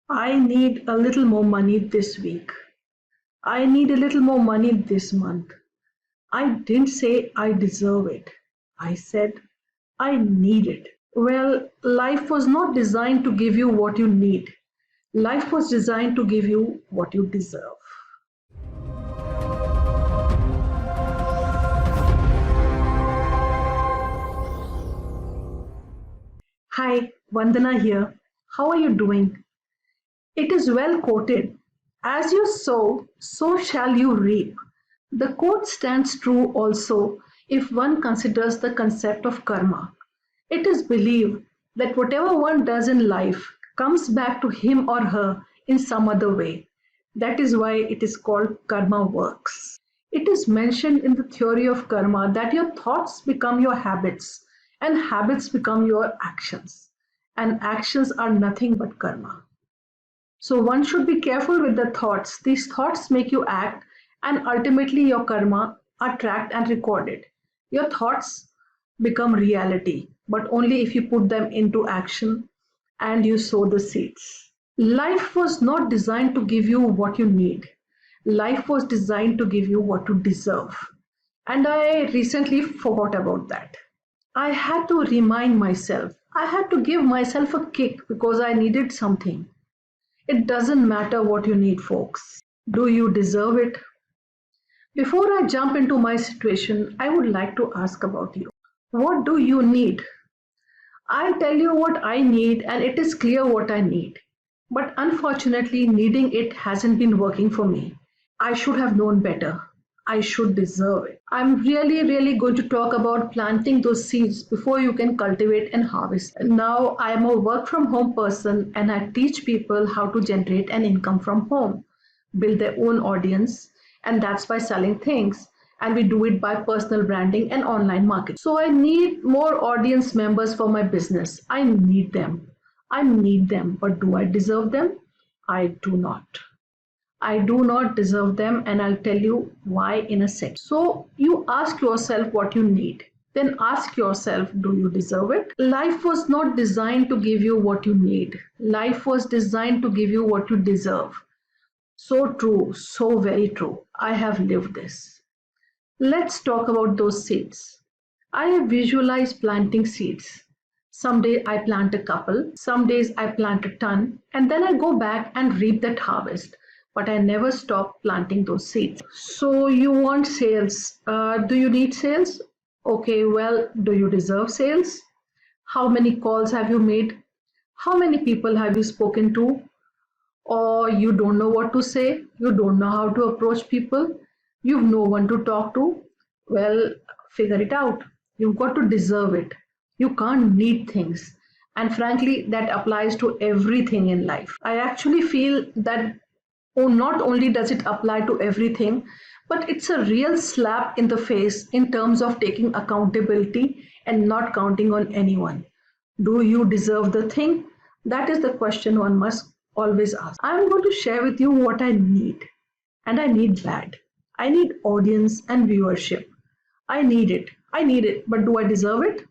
I need a little more money this week. I need a little more money this month. I didn't say I deserve it. I said I need it. Well, life was not designed to give you what you need. Life was designed to give you what you deserve. Hi, Vandana here. How are you doing? It is well quoted. As you sow, so shall you reap. The quote stands true also if one considers the concept of karma. It is believed that whatever one does in life comes back to him or her in some other way. That is why it is called karma works. It is mentioned in the theory of karma that your thoughts become your habits and habits become your actions. And actions are nothing but karma. So one should be careful with the thoughts. These thoughts make you act, and ultimately your karma are tracked and recorded. Your thoughts become reality, but only if you put them into action and you sow the seeds. Life was not designed to give you what you need. Life was designed to give you what you deserve. And I recently forgot about that. I had to remind myself. I had to give myself a kick because I needed something. It doesn't matter what you need, folks. Do you deserve it? Before I jump into my situation, I would like to ask about you. What do you need? I'll tell you what I need, and it is clear what I need. But unfortunately, needing it hasn't been working for me. I should have known better. I should deserve it. I'm really going to talk about planting those seeds before you can cultivate and harvest. Now, I am a work from home person and I teach people how to generate an income from home, build their own audience, and that's by selling things. And we do it by personal branding and online marketing. So I need more audience members for my business. I need them. I need them, but do I deserve them? I do not. I do not deserve them, and I'll tell you why in a sec. So, you ask yourself what you need. Then ask yourself, do you deserve it? Life was not designed to give you what you need. Life was designed to give you what you deserve. So true, so very true. I have lived this. Let's talk about those seeds. I visualize planting seeds. Some days I plant a couple, some days I plant a ton, and then I go back and reap that harvest. But I never stop planting those seeds. So you want sales. Do you need sales? Okay, well, do you deserve sales? How many calls have you made? How many people have you spoken to? Or you don't know what to say? You don't know how to approach people? You've no one to talk to? Well, figure it out. You've got to deserve it. You can't need things. And frankly, that applies to everything in life. I actually feel that not only does it apply to everything, but it's a real slap in the face in terms of taking accountability and not counting on anyone. Do you deserve the thing? That is the question one must always ask. I'm going to share with you what I need, and I need bad. I need audience and viewership. I need it. I need it, but do I deserve it?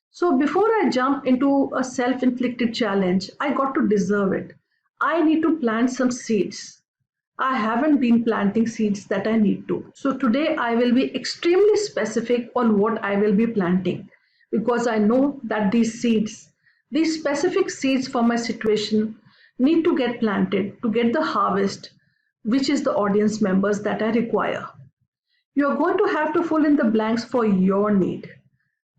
So before I jump into a self-inflicted challenge, I got to deserve it. I need to plant some seeds. I haven't been planting seeds that I need to. So today I will be extremely specific on what I will be planting because I know that these specific seeds for my situation need to get planted to get the harvest, which is the audience members that I require. You are going to have to fill in the blanks for your need.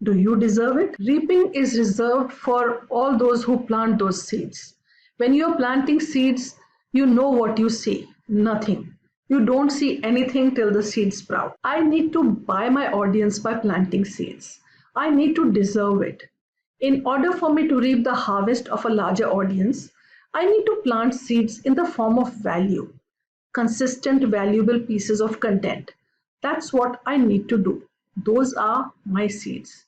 Do you deserve it? Reaping is reserved for all those who plant those seeds. When you're planting seeds, you know what you see. Nothing. You don't see anything till the seeds sprout. I need to buy my audience by planting seeds. I need to deserve it. In order for me to reap the harvest of a larger audience, I need to plant seeds in the form of value, consistent, valuable pieces of content. That's what I need to do. Those are my seeds.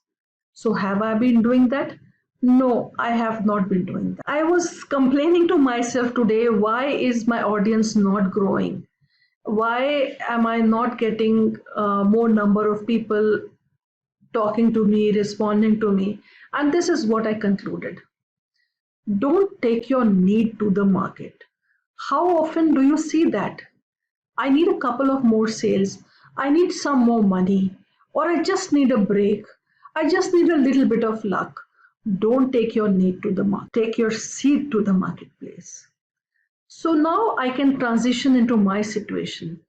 So have I been doing that? No, I have not been doing that. I was complaining to myself today, why is my audience not growing? Why am I not getting more number of people talking to me, responding to me? And this is what I concluded. Don't take your need to the market. How often do you see that? I need a couple of more sales. I need some more money. Or I just need a break. I just need a little bit of luck. Don't take your need to the market. Take your seed to the marketplace. So now I can transition into my situation.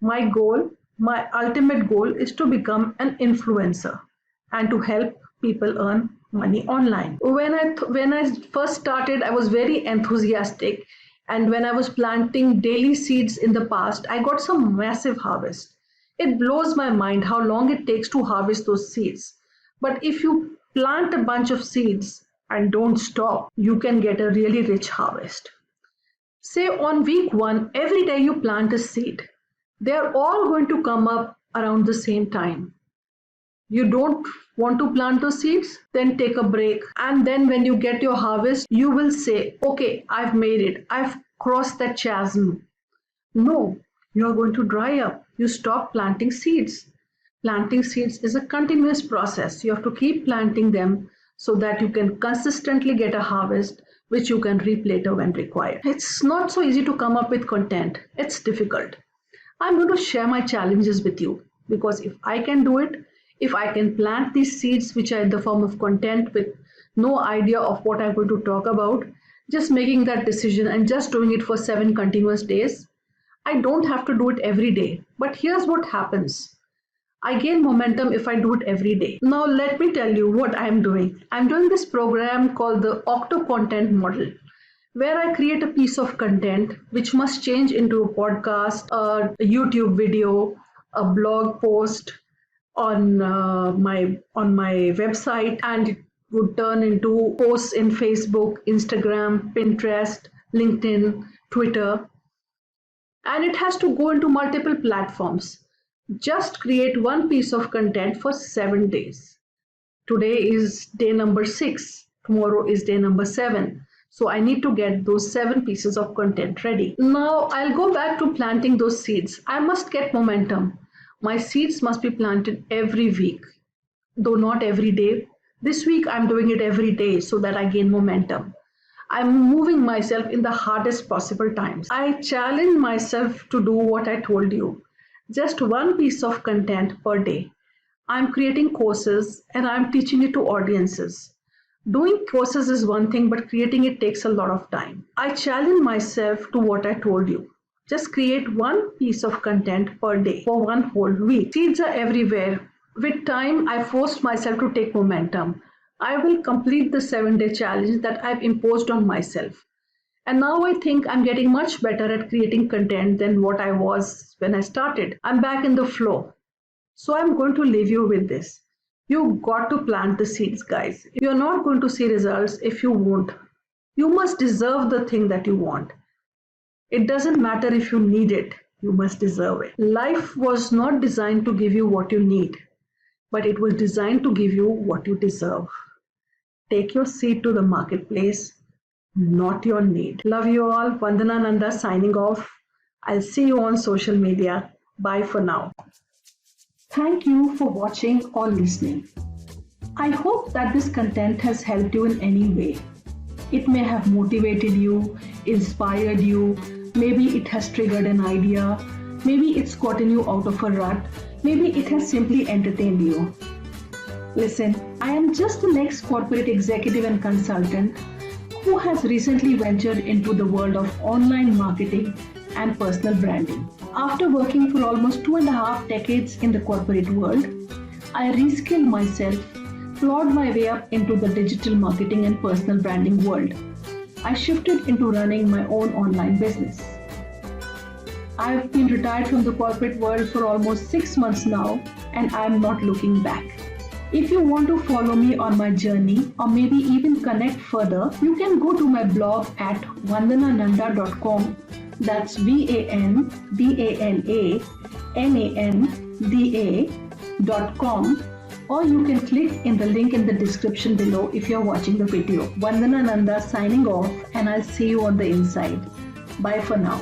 My goal, my ultimate goal is to become an influencer and to help people earn money online. When I first started, I was very enthusiastic, and when I was planting daily seeds in the past, I got some massive harvest. It blows my mind how long it takes to harvest those seeds. But if you plant a bunch of seeds and don't stop, you can get a really rich harvest. Say on week 1, every day you plant a seed. They are all going to come up around the same time. You don't want to plant those seeds? Then take a break. And then when you get your harvest, you will say, okay, I've made it. I've crossed that chasm. No, you are going to dry up. You stop planting seeds. Planting seeds is a continuous process. You have to keep planting them so that you can consistently get a harvest which you can reap later when required. It's not so easy to come up with content. It's difficult. I'm going to share my challenges with you because if I can do it, if I can plant these seeds which are in the form of content with no idea of what I'm going to talk about, just making that decision and just doing it for 7 continuous days, I don't have to do it every day. But here's what happens. I gain momentum if I do it every day. Now let me tell you what I'm doing. I'm doing this program called the Octo Content Model, where I create a piece of content which must change into a podcast, a YouTube video, a blog post on my website, and it would turn into posts in Facebook, Instagram, Pinterest, LinkedIn, Twitter, and it has to go into multiple platforms. Just create one piece of content for 7 days. Today is day number 6. Tomorrow is day number 7. So I need to get those 7 pieces of content ready. Now I'll go back to planting those seeds. I must get momentum. My seeds must be planted every week, though not every day. This week I'm doing it every day so that I gain momentum. I'm moving myself in the hardest possible times. I challenge myself to do what I told you. Just one piece of content per day. I'm creating courses and I'm teaching it to audiences. Doing courses is one thing, but creating it takes a lot of time. I challenge myself to what I told you. Just create one piece of content per day for one whole week. Seeds are everywhere. With time, I forced myself to take momentum. I will complete the 7-day challenge that I've imposed on myself. And now I think I'm getting much better at creating content than what I was when I started. I'm back in the flow. So I'm going to leave you with this. You've got to plant the seeds, guys. You're not going to see results if you won't. You must deserve the thing that you want. It doesn't matter if you need it, you must deserve it. Life was not designed to give you what you need, but it was designed to give you what you deserve. Take your seed to the marketplace, not your need. Love you all. Vandana Nanda signing off. I'll see you on social media. Bye for now. Thank you for watching or listening. I hope that this content has helped you in any way. It may have motivated you, inspired you, maybe it has triggered an idea, maybe it's gotten you out of a rut, maybe it has simply entertained you. Listen, I am just the next corporate executive and consultant who has recently ventured into the world of online marketing and personal branding. After working for almost 2.5 decades in the corporate world, I reskilled myself, plowed my way up into the digital marketing and personal branding world. I shifted into running my own online business. I've been retired from the corporate world for almost 6 months now, and I'm not looking back. If you want to follow me on my journey or maybe even connect further, you can go to my blog at vandanananda.com. That's vandananda.com, or you can click in the link in the description below if you're watching the video. Vandana Nanda signing off, and I'll see you on the inside. Bye for now.